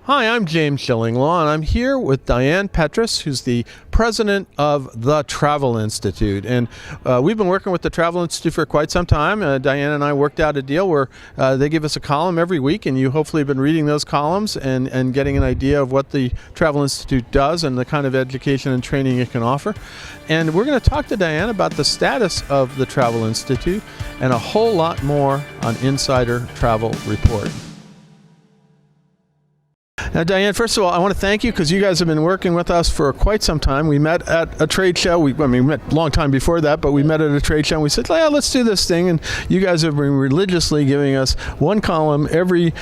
Hi, I'm James Shillinglaw, and I'm here with Diane Petrus, who's the president of the Travel Institute. And we've been working with the Travel Institute for quite some time. Diane and I worked out a deal where they give us a column every week, and you hopefully have been reading those columns and getting an idea of what the Travel Institute does and the kind of education and training it can offer. And we're going to talk to Diane about the status of the Travel Institute and a whole lot more on Insider Travel Report. Now, Diane, first of all, I want to thank you because you guys have been working with us for quite some time. We met at a trade show. We met a long time before that, but we met at a trade show and we said, yeah, let's do this thing. And you guys have been religiously giving us one column every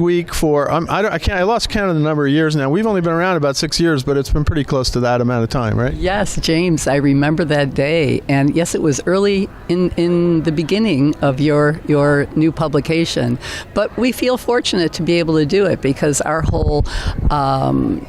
week for, I lost count of the number of years now. We've only been around about 6 years, but it's been pretty close to that amount of time, right? Yes, James, I remember that day. And yes, it was early in the beginning of your new publication. But we feel fortunate to be able to do it because our whole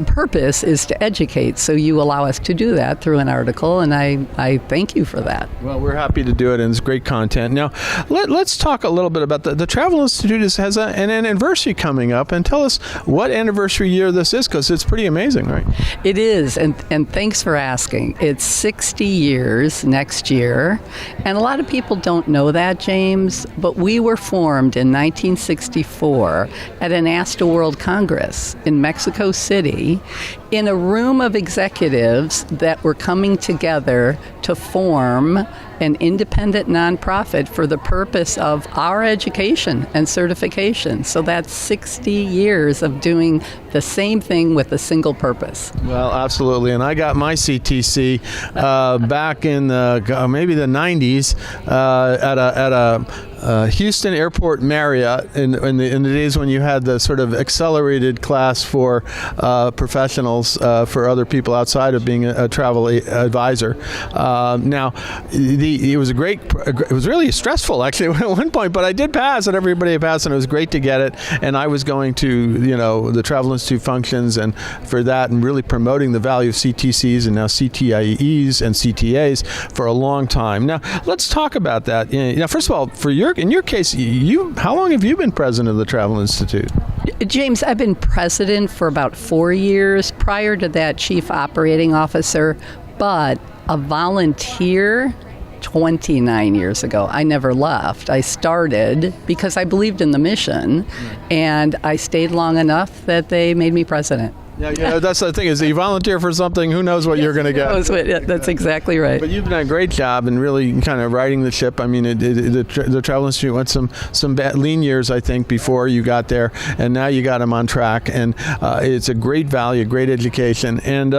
purpose is to educate. So you allow us to do that through an article, and I thank you for that. Well, we're happy to do it, and it's great content. Now, let's talk a little bit about the Travel Institute has an anniversary coming up, and tell us what anniversary year this is, because it's pretty amazing, right? It is, and thanks for asking. It's 60 years next year, and a lot of people don't know that, James, but we were formed in 1964 at an ASTA World Congress in Mexico City in a room of executives that were coming together to form an independent nonprofit for the purpose of our education and certification. So that's 60 years of doing the same thing with a single purpose. Well, absolutely. And I got my CTC back in maybe the 90s at a Houston Airport Marriott in the days when you had the sort of accelerated class for professionals, for other people outside of being a travel advisor. Now, it was really stressful actually at one point, but I did pass, and everybody passed, and it was great to get it. And I was going to the Travel Institute functions and for that, and really promoting the value of CTCs and now CTIEs and CTAs for a long time. Now, let's talk about that. First of all, in your case, how long have you been president of the Travel Institute? James, I've been president for about 4 years. Prior to that, chief operating officer, but a volunteer 29 years ago. I never left. I started because I believed in the mission, and I stayed long enough that they made me president. Yeah, that's the thing, is you volunteer for something, who knows what you're going to get. That's exactly right. But you've done a great job in really kind of riding the ship. I mean, the Travel Institute went some bad, lean years, I think, before you got there, and now you got them on track, and it's a great value, great education. And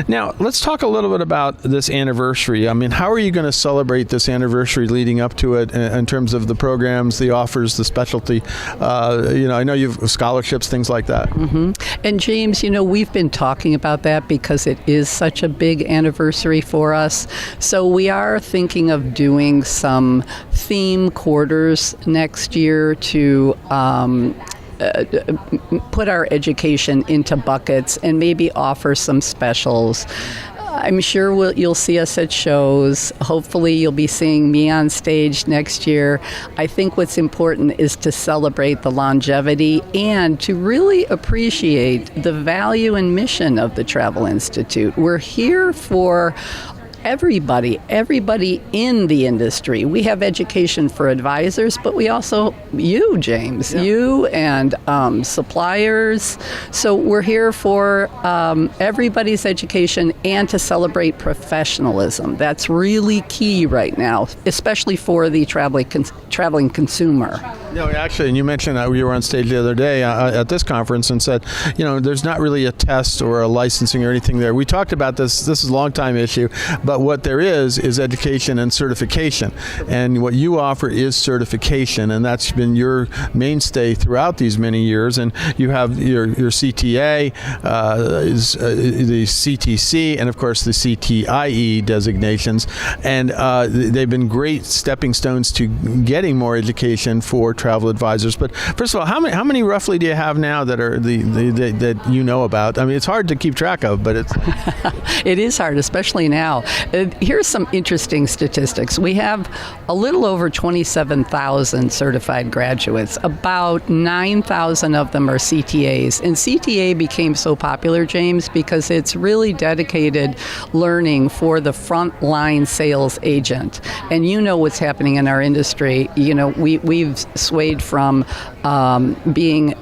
now, let's talk a little bit about this anniversary. I mean, how are you going to celebrate this anniversary leading up to it in terms of the programs, the offers, the specialty? I know you've scholarships, things like that. Mm-hmm. And James, we've been talking about that because it is such a big anniversary for us. So we are thinking of doing some theme quarters next year to put our education into buckets and maybe offer some specials. I'm sure you'll see us at shows. Hopefully you'll be seeing me on stage next year. I think what's important is to celebrate the longevity and to really appreciate the value and mission of the Travel Institute. We're here for everybody in the industry. We have education for advisors, but we also, you, James, you and suppliers. So we're here for everybody's education and to celebrate professionalism. That's really key right now, especially for the traveling consumer. Actually, and you mentioned that we were on stage the other day at this conference and said, there's not really a test or a licensing or anything there. We talked about this. This is a long time issue, but what there is education and certification. And what you offer is certification, and that's been your mainstay throughout these many years. And you have your CTA, the CTC, and of course the CTIE designations. And they've been great stepping stones to getting more education for travel advisors. But first of all, how many roughly do you have now that are that you know about? I mean, it's hard to keep track of, but it's it is hard, especially now. Here's some interesting statistics. We have a little over 27,000 certified graduates. About 9,000 of them are CTAs. And CTA became so popular, James, because it's really dedicated learning for the frontline sales agent. And you know what's happening in our industry. You know, we've swayed from being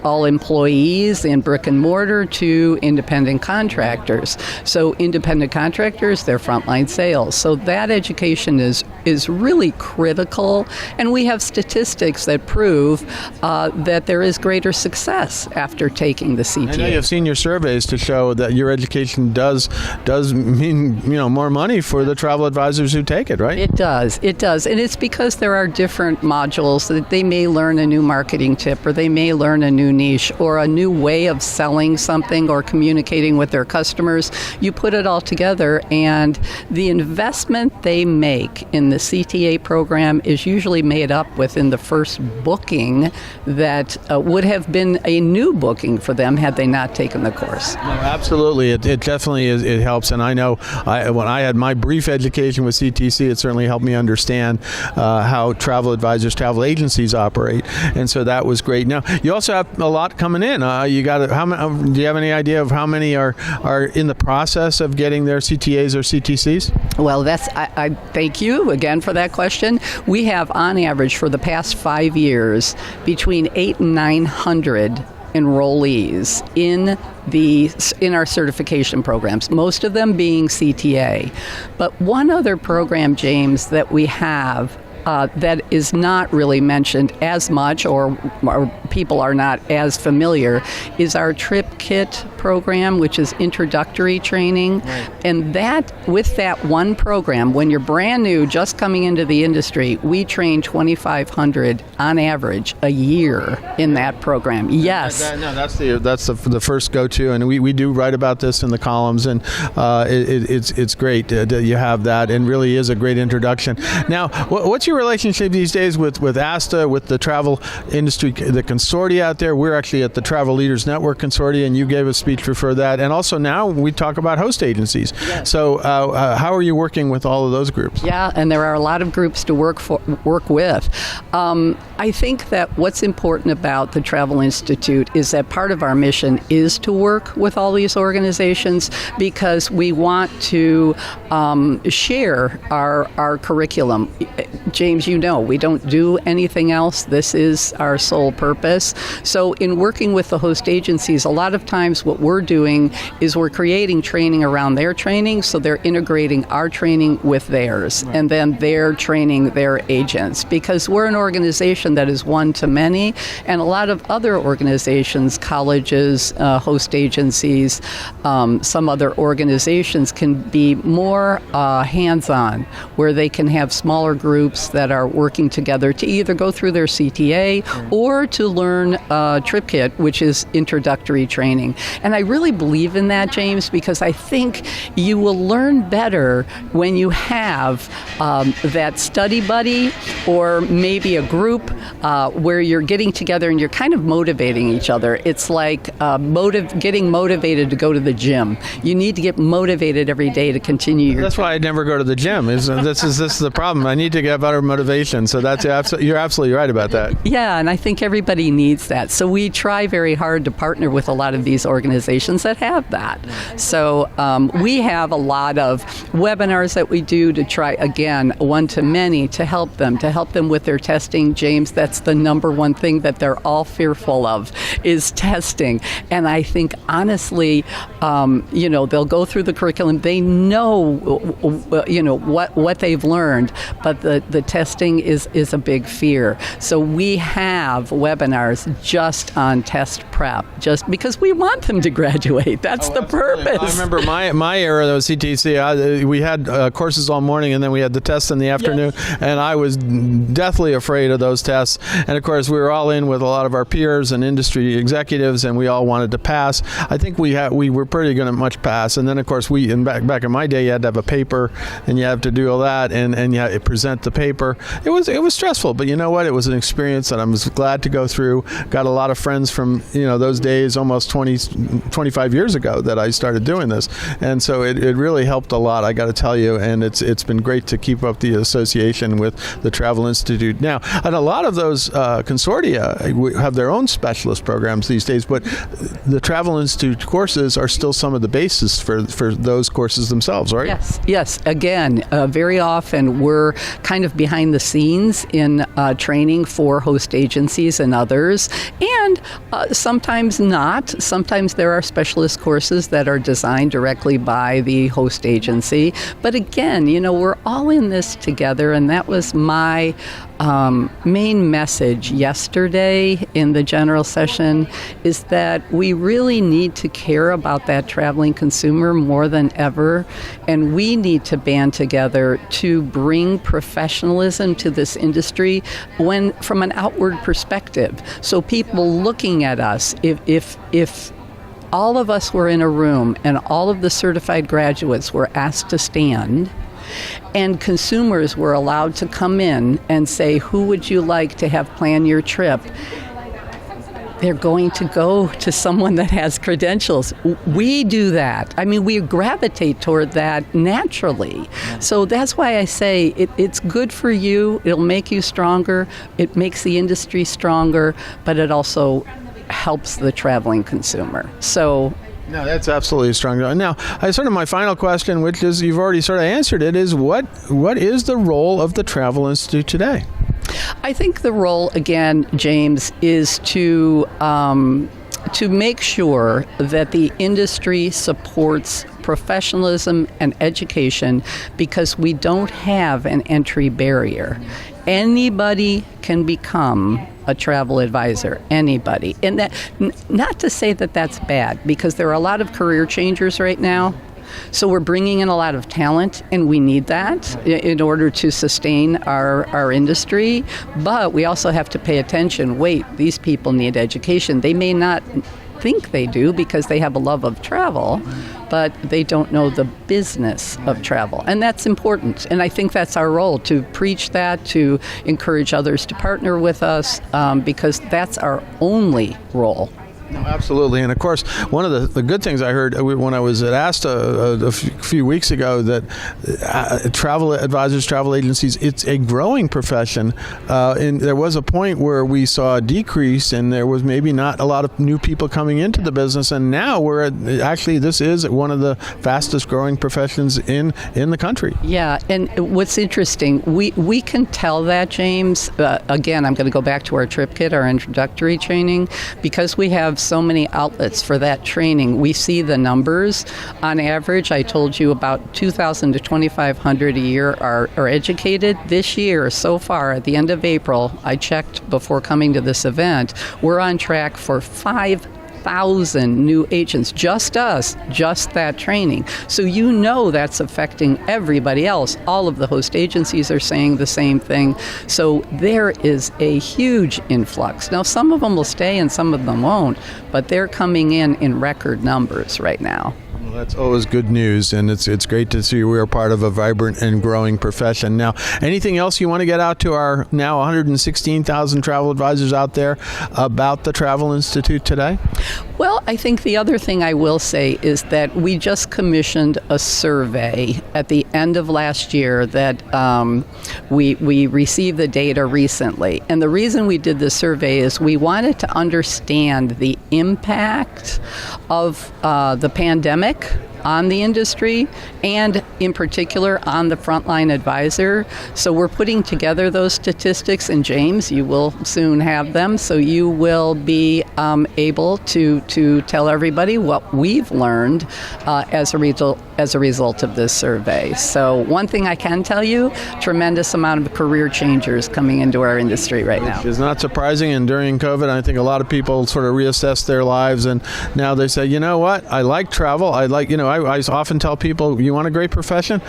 all employees in brick and mortar to independent contractors. So independent contractors, they're frontline sales. So that education is really critical, and we have statistics that prove that there is greater success after taking the CTA. I know you've seen your surveys to show that your education does mean, you know, more money for the travel advisors who take it, right? It does, and it's because there are different modules that they may learn a new marketing tip, or they may learn a new niche, or a new way of selling something or communicating with their customers. You put it all together, and the investment they make in the CTA program is usually made up within the first booking that would have been a new booking for them had they not taken the course. No, absolutely. It definitely is. It helps. And I know when I had my brief education with CTC, it certainly helped me understand how travel advisors, travel agencies operate. And so that was great. Now, you also have a lot coming in. Do you have any idea of how many are in the process of getting their CTAs or CTCs? Well, I thank you again for that question. We have, on average, for the past 5 years, between 800 and 900 enrollees in our certification programs, most of them being CTA. But one other program, James, that we have that is not really mentioned as much, or people are not as familiar, is our Trip Kit program, which is introductory training. Right. And with that one program, when you're brand new, just coming into the industry, we train 2,500 on average a year in that program. Yes. That's the first go-to, and we do write about this in the columns, and it's great that you have that, and really is a great introduction. Now, what's your relationship these days with ASTA, with the travel industry, the consortia out there? We're actually at the Travel Leaders Network Consortia, and you gave a speech for that. And also now we talk about host agencies. Yes. So how are you working with all of those groups? Yeah, and there are a lot of groups to work with. I think that what's important about the Travel Institute is that part of our mission is to work with all these organizations, because we want to share our curriculum. James, you know, we don't do anything else. This is our sole purpose. So in working with the host agencies, a lot of times what we're doing is we're creating training around their training, so they're integrating our training with theirs, right. And then they're training their agents, because we're an organization that is one to many, and a lot of other organizations, colleges, host agencies, some other organizations can be more hands-on, where they can have smaller groups that are working together to either go through their CTA or to learn Trip Kit, which is introductory training. And I really believe in that, James, because I think you will learn better when you have that study buddy, or maybe a group where you're getting together and you're kind of motivating each other. It's like getting motivated to go to the gym. You need to get motivated every day to continue your... That's why I never go to the gym. This is the problem. I need to get better motivation. So you're absolutely right about that. Yeah, and I think everybody needs that. So we try very hard to partner with a lot of these organizations that have that. So we have a lot of webinars that we do to try, again, one to many, to help them with their testing. James, that's the number one thing that they're all fearful of, is testing. And I think, honestly, they'll go through the curriculum. They know, what they've learned, but the testing is a big fear. So we have webinars just on test prep, just because we want them to graduate. That's the purpose. I remember my era, though, CTC, we had courses all morning, and then we had the tests in the afternoon, yes. And I was deathly afraid of those tests. And of course, we were all in with a lot of our peers and industry executives, and we all wanted to pass. I think we were pretty going to much pass. And then, of course, back in my day, you had to have a paper, and you have to do all that, and you had to present the paper. paper. It was stressful, but you know what? It was an experience that I was glad to go through. Got a lot of friends from those days, almost 25 years ago that I started doing this, and so it really helped a lot. I got to tell you, and it's been great to keep up the association with the Travel Institute now. And a lot of those consortia have their own specialist programs these days, but the Travel Institute courses are still some of the basis for those courses themselves, right? Yes. Again, very often we're kind of behind the scenes in training for host agencies and others, and sometimes not. Sometimes there are specialist courses that are designed directly by the host agency. But again, we're all in this together, and that was my main message yesterday in the general session, is that we really need to care about that traveling consumer more than ever, and we need to band together to bring professionalism to this industry from an outward perspective. So people looking at us, if all of us were in a room and all of the certified graduates were asked to stand, and consumers were allowed to come in and say, who would you like to have plan your trip? They're going to go to someone that has credentials. We do that. I mean, we gravitate toward that naturally. So that's why I say it's good for you. It'll make you stronger. It makes the industry stronger, but it also helps the traveling consumer. So no, that's absolutely strong. Now, my final question, which is you've already sort of answered it, is what is the role of the Travel Institute today? I think the role, again, James, is to make sure that the industry supports professionalism and education, because we don't have an entry barrier. Anybody can become a travel advisor, anybody. And that, not to say that that's bad, because there are a lot of career changers right now. So we're bringing in a lot of talent, and we need that in order to sustain our industry. But we also have to pay attention. Wait, these people need education. They may not think they do because they have a love of travel, but they don't know the business of travel. And that's important. And I think that's our role, to preach that, to encourage others to partner with us, because that's our only role. No, absolutely. And of course, one of the good things I heard when I was asked a few weeks ago that travel advisors, travel agencies, it's a growing profession. And there was a point where we saw a decrease, and there was maybe not a lot of new people coming into the business. And now this is one of the fastest growing professions in the country. Yeah. And what's interesting, we can tell that, James. Again, I'm going to go back to our trip kit, our introductory training, because we have so many outlets for that training. We see the numbers. On average, I told you about 2,000 to 2,500 a year are educated. This year, so far, at the end of April, I checked before coming to this event, we're on track for 5,000 new agents, just that training. So that's affecting everybody else. All of the host agencies are saying the same thing. So there is a huge influx. Now, some of them will stay and some of them won't, but they're coming in record numbers right now. Well, that's always good news, and it's great to see we are part of a vibrant and growing profession. Now, anything else you want to get out to our now 116,000 travel advisors out there about the Travel Institute today? Well, I think the other thing I will say is that we just commissioned a survey at the end of last year that we received the data recently. And the reason we did this survey is we wanted to understand the impact of the pandemic on the industry, and in particular on the frontline advisor. So we're putting together those statistics, and James, you will soon have them, so you will be able to tell everybody what we've learned as a result of this survey. So one thing I can tell you, tremendous amount of career changers coming into our industry right now. Which is not surprising, and during COVID, I think a lot of people sort of reassess their lives, and now they say, you know what, I like travel, I often tell people, you want a great profession?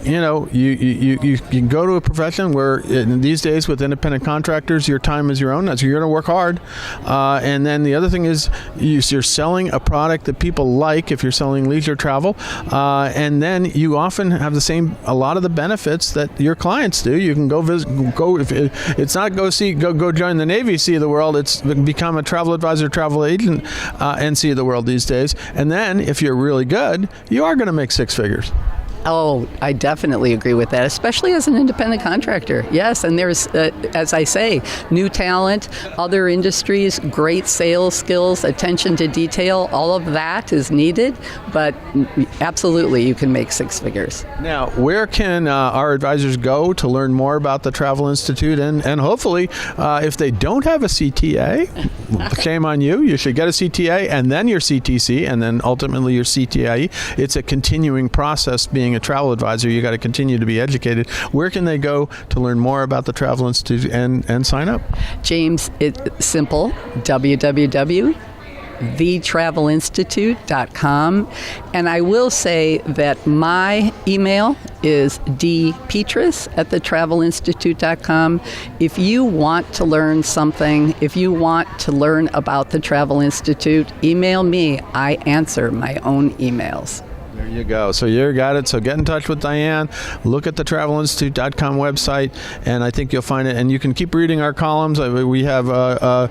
you can go to a profession where these days with independent contractors, your time is your own. So you're going to work hard. And then the other thing is you're selling a product that people like if you're selling leisure travel. And then you often have a lot of the benefits that your clients do. You can go if it's not go join the Navy, see the world. It's become a travel advisor, travel agent, and see the world these days. And then if you're really good, you are going to make six figures. Oh, I definitely agree with that, especially as an independent contractor. Yes, and there's, as I say, new talent, other industries, great sales skills, attention to detail, all of that is needed, but absolutely you can make six figures. Now, where can our advisors go to learn more about the Travel Institute? And hopefully, if they don't have a CTA, shame on you. You should get a CTA and then your CTC and then ultimately your CTIE. It's a continuing process being a travel advisor. You got to continue to be educated. Where can they go to learn more about the Travel Institute and sign up? James, it's simple, www.thetravelinstitute.com. And I will say that my email is dpetras@thetravelinstitute.com. If you want to learn something, if you want to learn about the Travel Institute, email me. I answer my own emails. There you go. So you got it. So get in touch with Diane. Look at the travelinstitute.com website, and I think you'll find it. And you can keep reading our columns. We have Guido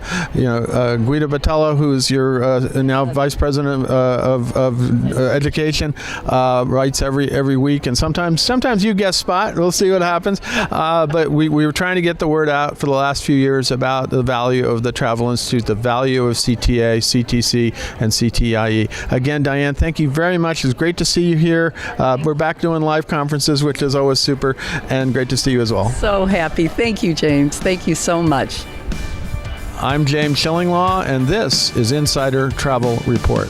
Battello, who's your now Vice President of Education, writes every week. And sometimes you guest spot. We'll see what happens. But we were trying to get the word out for the last few years about the value of the Travel Institute, the value of CTA, CTC, and CTIE. Again, Diane, thank you very much. It's great to see you here. We're back doing live conferences, which is always super, and great to see you as well. So happy. Thank you, James. Thank you so much. I'm James Shillinglaw, and this is Insider Travel Report.